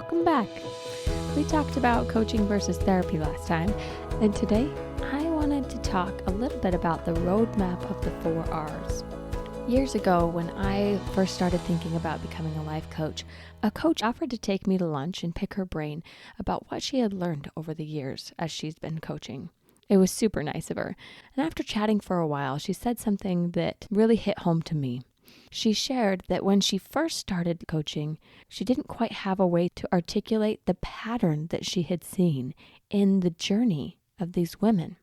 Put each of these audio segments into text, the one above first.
welcome back. We talked about coaching versus therapy last time, and today I wanted to talk a little bit about the roadmap of the 4 R's. Years ago, when I first started thinking about becoming a life coach, a coach offered to take me to lunch and pick her brain about what she had learned over the years as she's been coaching. It was super nice of her, and after chatting for a while, she said something that really hit home to me. She shared that when she first started coaching, she didn't quite have a way to articulate the pattern that she had seen in the journey of these women.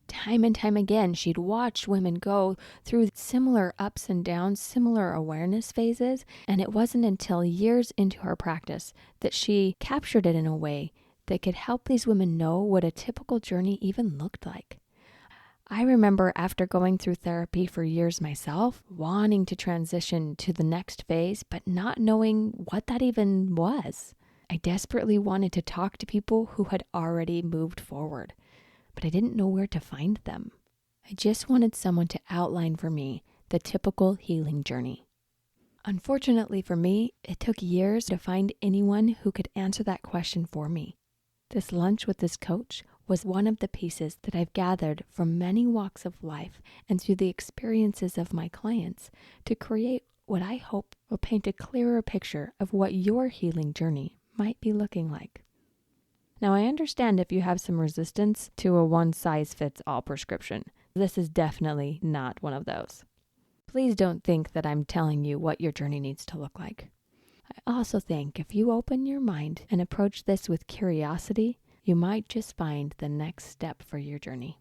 Time and time again, she'd watched women go through similar ups and downs, similar awareness phases, and it wasn't until years into her practice that she captured it in a way that could help these women know what a typical journey even looked like. I remember after going through therapy for years myself, wanting to transition to the next phase, but not knowing what that even was. I desperately wanted to talk to people who had already moved forward, but I didn't know where to find them. I just wanted someone to outline for me the typical healing journey. Unfortunately for me, it took years to find anyone who could answer that question for me. This lunch with this coach was one of the pieces that I've gathered from many walks of life and through the experiences of my clients to create what I hope will paint a clearer picture of what your healing journey might be looking like. Now, I understand if you have some resistance to a one-size-fits-all prescription. This is definitely not one of those. Please don't think that I'm telling you what your journey needs to look like. I also think if you open your mind and approach this with curiosity, you might just find the next step for your journey.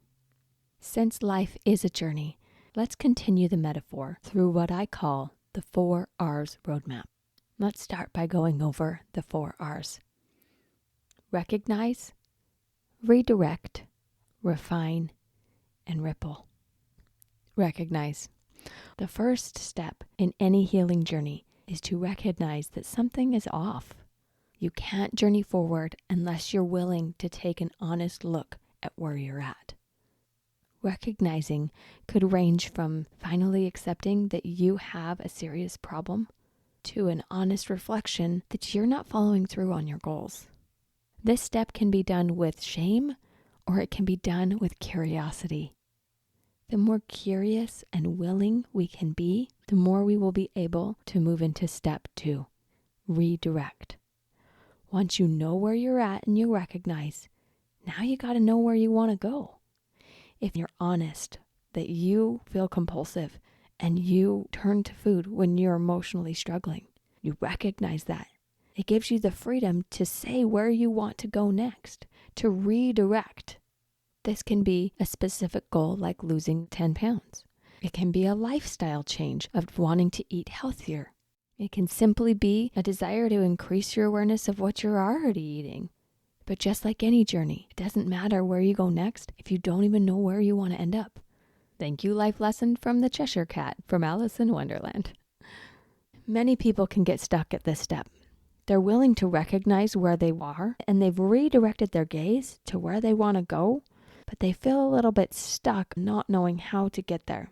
Since life is a journey, let's continue the metaphor through what I call the 4 R's roadmap. Let's start by going over the 4 R's. Recognize, redirect, refine, and ripple. Recognize. The first step in any healing journey is to recognize that something is off. You can't journey forward unless you're willing to take an honest look at where you're at. Recognizing could range from finally accepting that you have a serious problem to an honest reflection that you're not following through on your goals. This step can be done with shame, or it can be done with curiosity. The more curious and willing we can be, the more we will be able to move into step 2, redirect. Once you know where you're at and you recognize, now you got to know where you want to go. If you're honest that you feel compulsive and you turn to food when you're emotionally struggling, you recognize that. It gives you the freedom to say where you want to go next, to redirect. This can be a specific goal like losing 10 pounds. It can be a lifestyle change of wanting to eat healthier. It can simply be a desire to increase your awareness of what you're already eating. But just like any journey, it doesn't matter where you go next if you don't even know where you want to end up. Thank you, life lesson from the Cheshire Cat from Alice in Wonderland. Many people can get stuck at this step. They're willing to recognize where they are, and they've redirected their gaze to where they want to go, but they feel a little bit stuck not knowing how to get there.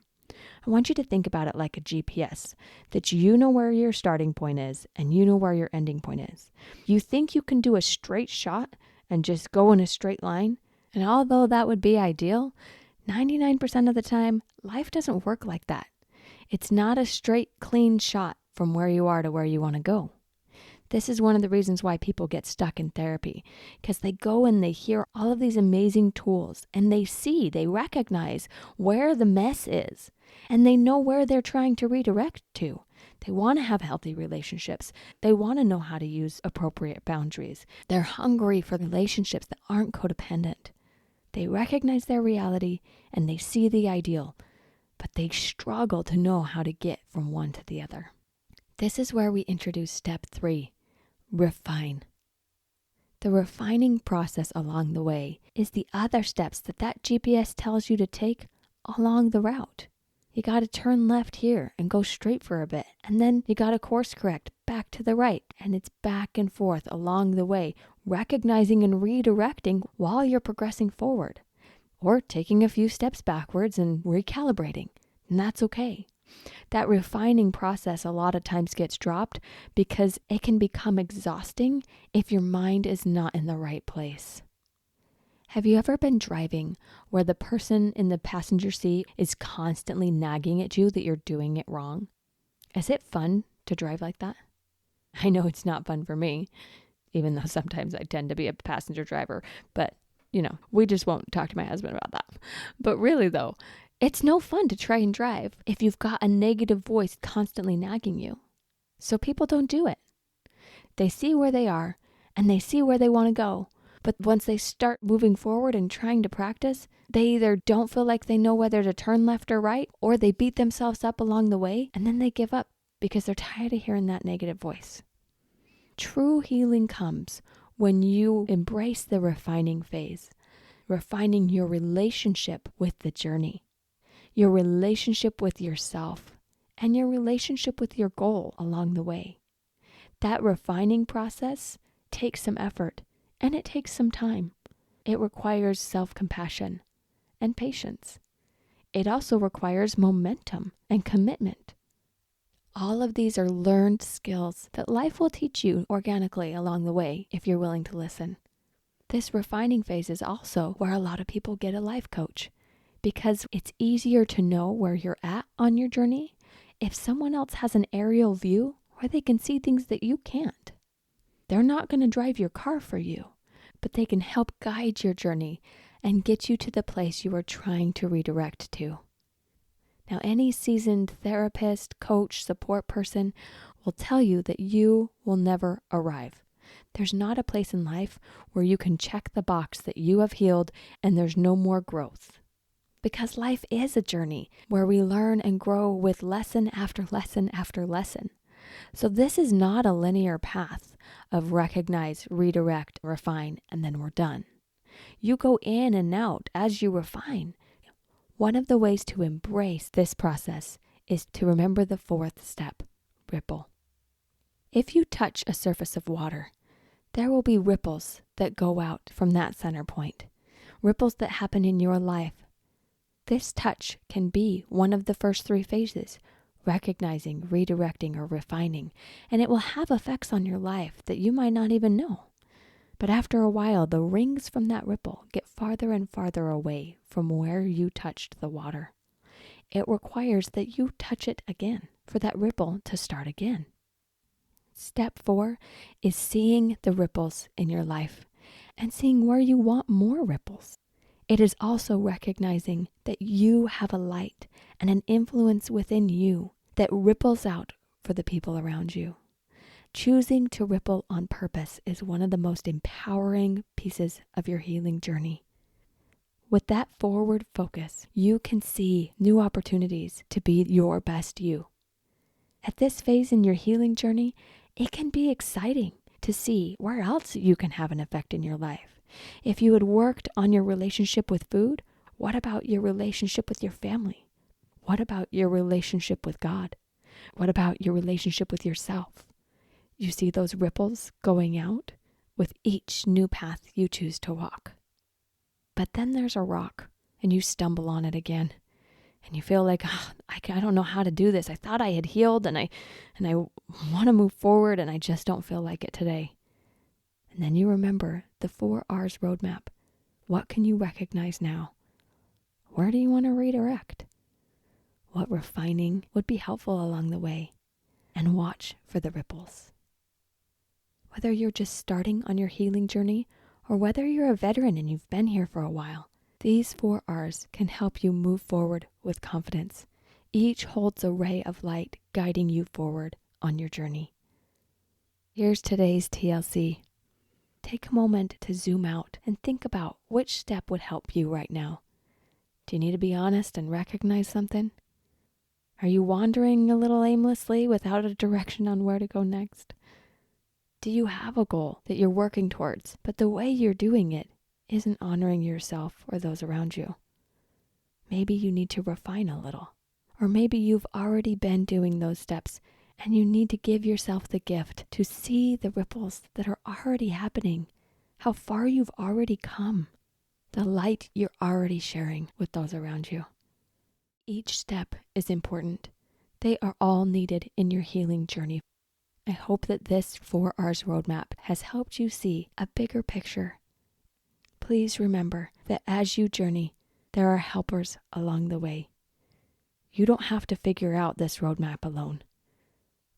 I want you to think about it like a GPS, that you know where your starting point is and you know where your ending point is. You think you can do a straight shot and just go in a straight line, and although that would be ideal, 99% of the time, life doesn't work like that. It's not a straight, clean shot from where you are to where you want to go. This is one of the reasons why people get stuck in therapy, because they go and they hear all of these amazing tools and they recognize where the mess is and they know where they're trying to redirect to. They want to have healthy relationships. They want to know how to use appropriate boundaries. They're hungry for relationships that aren't codependent. They recognize their reality and they see the ideal, but they struggle to know how to get from one to the other. This is where we introduce step 3. Refine. The refining process along the way is the other steps that GPS tells you to take along the route. You got to turn left here and go straight for a bit, and then you got to course correct back to the right, and it's back and forth along the way, recognizing and redirecting while you're progressing forward, or taking a few steps backwards and recalibrating, and that's okay. That refining process a lot of times gets dropped because it can become exhausting if your mind is not in the right place. Have you ever been driving where the person in the passenger seat is constantly nagging at you that you're doing it wrong? Is it fun to drive like that? I know it's not fun for me, even though sometimes I tend to be a passenger driver, but we just won't talk to my husband about that. But really though, it's no fun to try and drive if you've got a negative voice constantly nagging you. So people don't do it. They see where they are and they see where they want to go. But once they start moving forward and trying to practice, they either don't feel like they know whether to turn left or right, or they beat themselves up along the way, and then they give up because they're tired of hearing that negative voice. True healing comes when you embrace the refining phase, refining your relationship with the journey, your relationship with yourself, and your relationship with your goal along the way. That refining process takes some effort. And it takes some time. It requires self-compassion and patience. It also requires momentum and commitment. All of these are learned skills that life will teach you organically along the way if you're willing to listen. This refining phase is also where a lot of people get a life coach, because it's easier to know where you're at on your journey if someone else has an aerial view where they can see things that you can't. They're not going to drive your car for you, but they can help guide your journey and get you to the place you are trying to redirect to. Now, any seasoned therapist, coach, support person will tell you that you will never arrive. There's not a place in life where you can check the box that you have healed and there's no more growth. Because life is a journey where we learn and grow with lesson after lesson after lesson. So this is not a linear path of recognize, redirect, refine, and then we're done. You go in and out as you refine. One of the ways to embrace this process is to remember the fourth step, ripple. If you touch a surface of water, there will be ripples that go out from that center point, ripples that happen in your life. This touch can be one of the first three phases, recognizing, redirecting, or refining, and it will have effects on your life that you might not even know. But after a while, the rings from that ripple get farther and farther away from where you touched the water. It requires that you touch it again for that ripple to start again. Step 4 is seeing the ripples in your life and seeing where you want more ripples. It is also recognizing that you have a light and an influence within you that ripples out for the people around you. Choosing to ripple on purpose is one of the most empowering pieces of your healing journey. With that forward focus, you can see new opportunities to be your best you. At this phase in your healing journey, it can be exciting to see where else you can have an effect in your life. If you had worked on your relationship with food, what about your relationship with your family? What about your relationship with God? What about your relationship with yourself? You see those ripples going out with each new path you choose to walk. But then there's a rock and you stumble on it again. And you feel like, I don't know how to do this. I thought I had healed and I want to move forward and I just don't feel like it today. And then you remember the 4 R's roadmap. What can you recognize now? Where do you want to redirect? What refining would be helpful along the way? And watch for the ripples. Whether you're just starting on your healing journey or whether you're a veteran and you've been here for a while, these 4 R's can help you move forward with confidence. Each holds a ray of light guiding you forward on your journey. Here's today's TLC. Take a moment to zoom out and think about which step would help you right now. Do you need to be honest and recognize something? Are you wandering a little aimlessly without a direction on where to go next? Do you have a goal that you're working towards, but the way you're doing it isn't honoring yourself or those around you? Maybe you need to refine a little. Or maybe you've already been doing those steps and you need to give yourself the gift to see the ripples that are already happening, how far you've already come, the light you're already sharing with those around you. Each step is important. They are all needed in your healing journey. I hope that this 4 R's roadmap has helped you see a bigger picture. Please remember that as you journey, there are helpers along the way. You don't have to figure out this roadmap alone.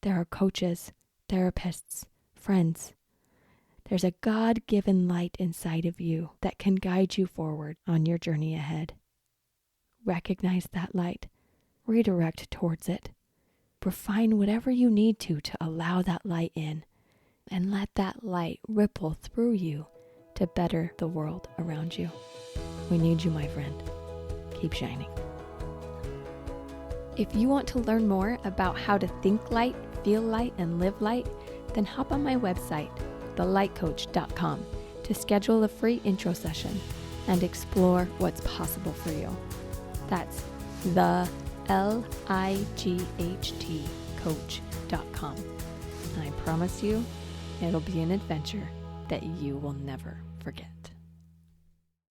There are coaches, therapists, friends. There's a God-given light inside of you that can guide you forward on your journey ahead. Recognize that light. Redirect towards it. Refine whatever you need to allow that light in, and let that light ripple through you to better the world around you. We need you, my friend. Keep shining. If you want to learn more about how to think light, feel light, and live light, then hop on my website, thelightcoach.com, to schedule a free intro session and explore what's possible for you. That's the LIGHT coach.com. I promise you, it'll be an adventure that you will never forget.